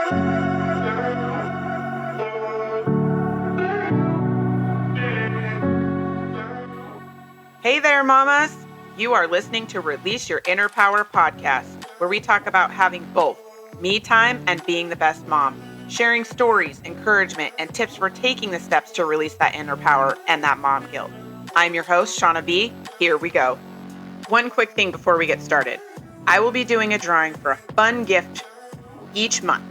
Hey there, mamas! You are listening to Release Your Inner Power podcast, where we talk about having both me time and being the best mom, sharing stories, encouragement, and tips for taking the steps to release that inner power and that mom guilt. I'm your host, Shauna B. Here we go. One quick thing before we get started. I will be doing a drawing for a fun gift each month.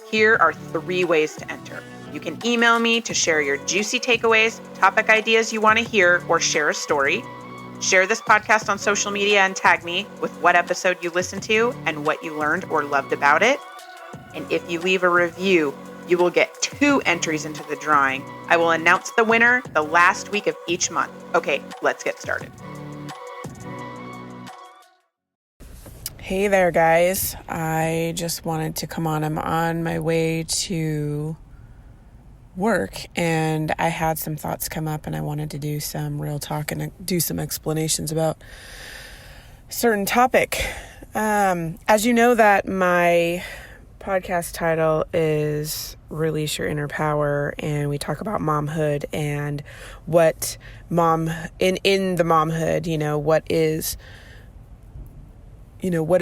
Here are 3 ways to enter. You can email me to share your juicy takeaways, topic ideas you want to hear, or share a story. Share this podcast on social media and tag me with what episode you listened to and what you learned or loved about it. And if you leave a review, you will get 2 entries into the drawing. I will announce the winner the last week of each month. Okay, let's get started. Hey there, guys. I just wanted to come on. I'm on my way to work and I had some thoughts come up and I wanted to do some real talk and do some explanations about a certain topic. As you know, that my podcast title is Release Your Inner Power, and we talk about momhood and what in the momhood, what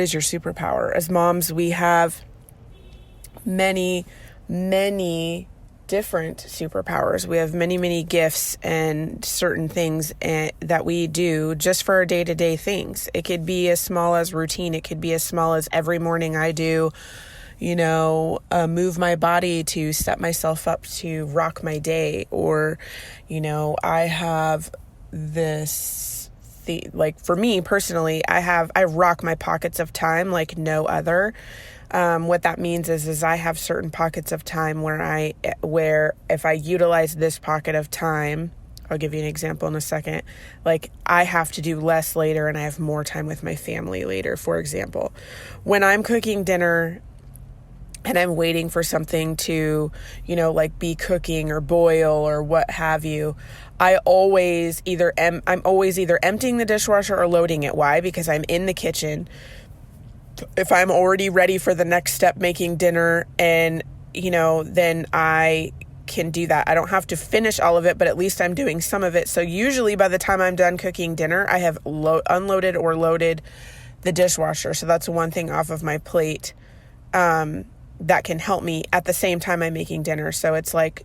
is your superpower. As moms, we have many different superpowers. We have many gifts and certain things that we do just for our day-to-day things. It could be as small as routine. It could be as small as every morning I do, move my body to set myself up to rock my day. Or, I have this like for me personally, I rock my pockets of time like no other. What that means is I have certain pockets of time where if I utilize this pocket of time, I'll give you an example in a second. Like I have to do less later and I have more time with my family later. For example, when I'm cooking dinner and I'm waiting for something to, be cooking or boil or what have you, I'm always either emptying the dishwasher or loading it. Why? Because I'm in the kitchen. If I'm already ready for the next step, making dinner, and, then I can do that. I don't have to finish all of it, but at least I'm doing some of it. So usually by the time I'm done cooking dinner, I have unloaded or loaded the dishwasher. So that's one thing off of my plate that can help me at the same time I'm making dinner. So it's like,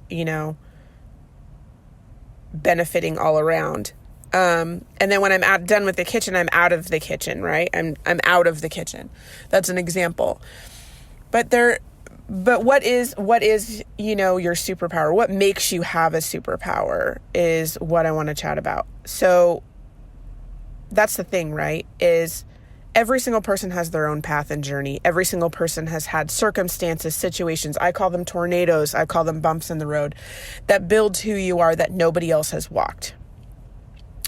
benefiting all around. And then when I'm done with the kitchen, I'm out of the kitchen, right? I'm out of the kitchen. That's an example. But what is, your superpower? What makes you have a superpower is what I want to chat about. So that's the thing, right? Is every single person has their own path and journey. Every single person has had circumstances, situations. I call them tornadoes. I call them bumps in the road that build who you are that nobody else has walked.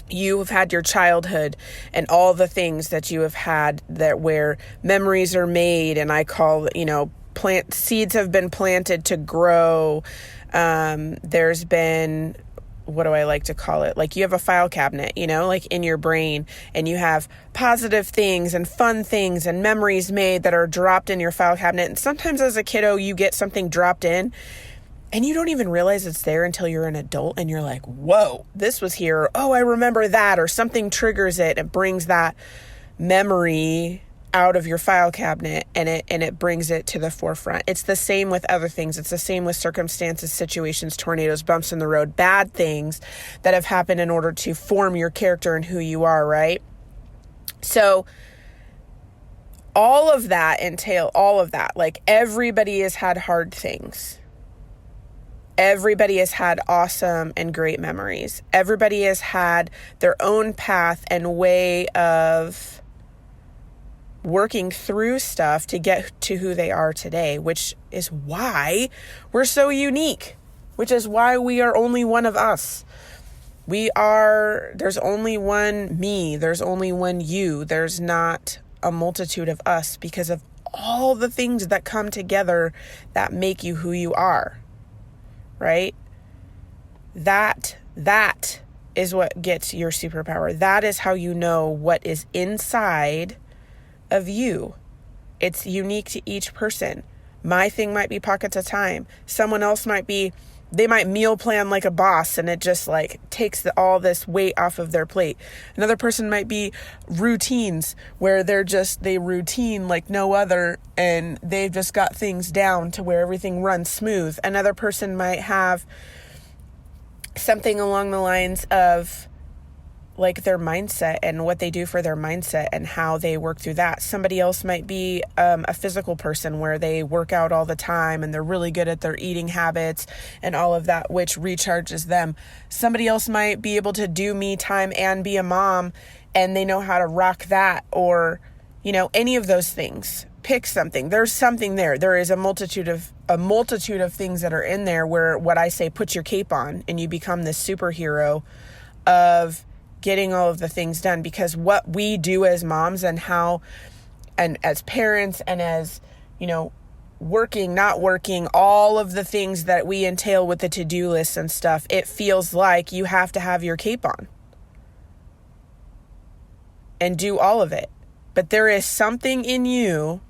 You have had your childhood and all the things that you have had that where memories are made. And I call, seeds have been planted to grow. There's been, what do I like to call it? Like you have a file cabinet, like in your brain, and you have positive things and fun things and memories made that are dropped in your file cabinet. And sometimes as a kiddo, you get something dropped in and you don't even realize it's there until you're an adult and you're like, whoa, this was here. Oh, I remember that. Or something triggers it and brings that memory out of your file cabinet and it brings it to the forefront. It's the same with other things. It's the same with circumstances, situations, tornadoes, bumps in the road, bad things that have happened in order to form your character and who you are, right? So all of that, like everybody has had hard things. Everybody has had awesome and great memories. Everybody has had their own path and way of working through stuff to get to who they are today, which is why we're so unique, which is why we are only one of us. There's only one me, there's only one you, there's not a multitude of us because of all the things that come together that make you who you are, right? That is what gets your superpower. That is how you know what is inside of you. It's unique to each person. My thing might be pockets of time. Someone else they might meal plan like a boss, and it just like takes all this weight off of their plate. Another person might be routines, where they routine like no other, and they've just got things down to where everything runs smooth. Another person might have something along the lines of like their mindset and what they do for their mindset and how they work through that. Somebody else might be a physical person, where they work out all the time and they're really good at their eating habits and all of that, which recharges them. Somebody else might be able to do me time and be a mom, and they know how to rock that, or, any of those things. Pick something. There's something there. There is a multitude of things that are in there, where what I say, put your cape on and you become this superhero of getting all of the things done. Because what we do as moms and as parents and as, working, not working, all of the things that we entail with the to-do lists and stuff, it feels like you have to have your cape on and do all of it. But there is something in you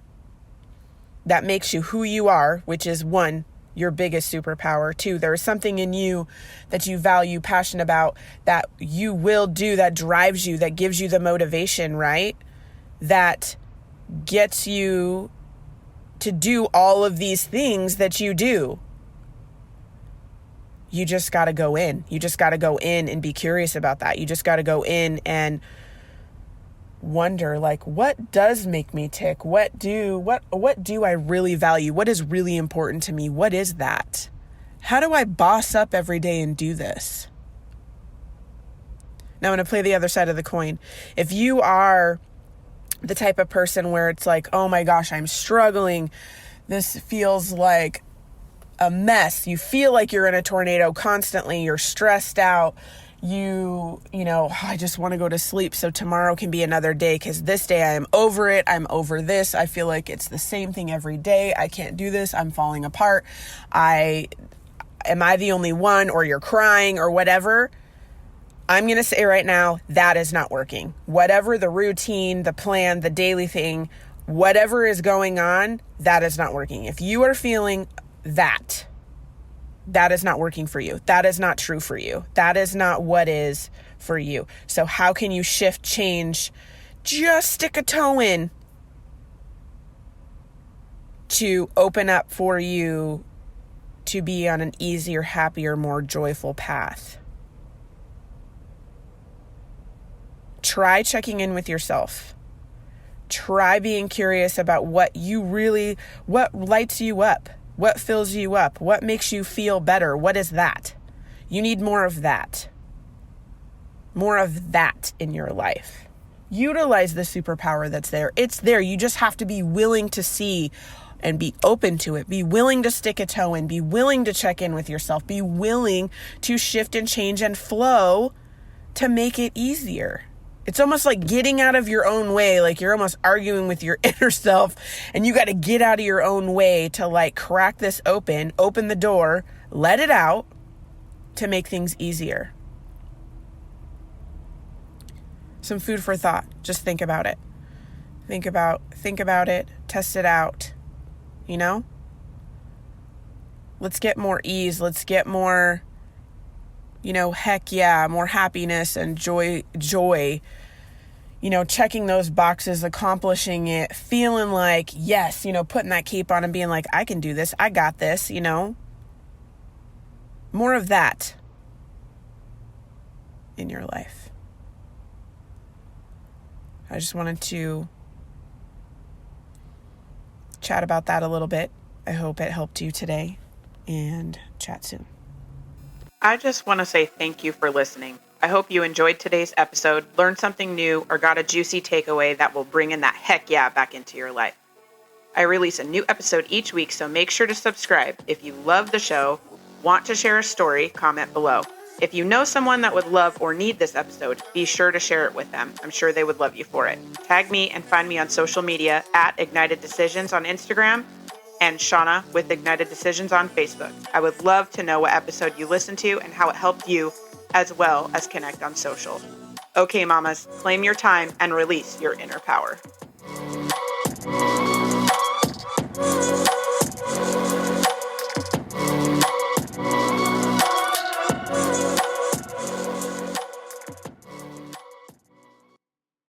that makes you who you are, which is 1, your biggest superpower. 2, there is something in you that you value, passionate about, that you will do, that drives you, that gives you the motivation, right? That gets you to do all of these things that you do. You just got to go in. You just got to go in and be curious about that. You just got to go in and wonder, like, what does make me tick? What do I really value? What is really important to me? What is that? How do I boss up every day and do this? Now I'm going to play the other side of the coin. If you are the type of person where it's like, oh my gosh, I'm struggling. This feels like a mess. You feel like you're in a tornado constantly. You're stressed out. I just want to go to sleep so tomorrow can be another day, because this day I am over it. I'm over this. I feel like it's the same thing every day. I can't do this. I'm falling apart. Am I the only one, or you're crying or whatever? I'm going to say right now, that is not working. Whatever the routine, the plan, the daily thing, whatever is going on, that is not working. If you are feeling that is not working for you. That is not true for you. That is not what is for you. So how can you shift, change, just stick a toe in to open up for you to be on an easier, happier, more joyful path? Try checking in with yourself. Try being curious about what lights you up. What fills you up? What makes you feel better? What is that? You need more of that. More of that in your life. Utilize the superpower that's there. It's there. You just have to be willing to see and be open to it. Be willing to stick a toe in. Be willing to check in with yourself. Be willing to shift and change and flow to make it easier. It's almost like getting out of your own way. Like you're almost arguing with your inner self, and you got to get out of your own way to like crack this open the door, let it out to make things easier. Some food for thought. Just think about it. Think about it. Test it out. Let's get more ease. Let's get more, heck yeah, more happiness and joy, checking those boxes, accomplishing it, feeling like, yes, putting that cape on and being like, I can do this. I got this, more of that in your life. I just wanted to chat about that a little bit. I hope it helped you today, and chat soon. I just want to say thank you for listening. I hope you enjoyed today's episode, learned something new, or got a juicy takeaway that will bring in that heck yeah back into your life. I release a new episode each week, so make sure to subscribe. If you love the show, want to share a story, comment below. If you know someone that would love or need this episode, be sure to share it with them. I'm sure they would love you for it. Tag me and find me on social media at Ignited Decisions on Instagram and Shauna with Ignited Decisions on Facebook. I would love to know what episode you listened to and how it helped you, as well as connect on social. Okay, mamas, claim your time and release your inner power.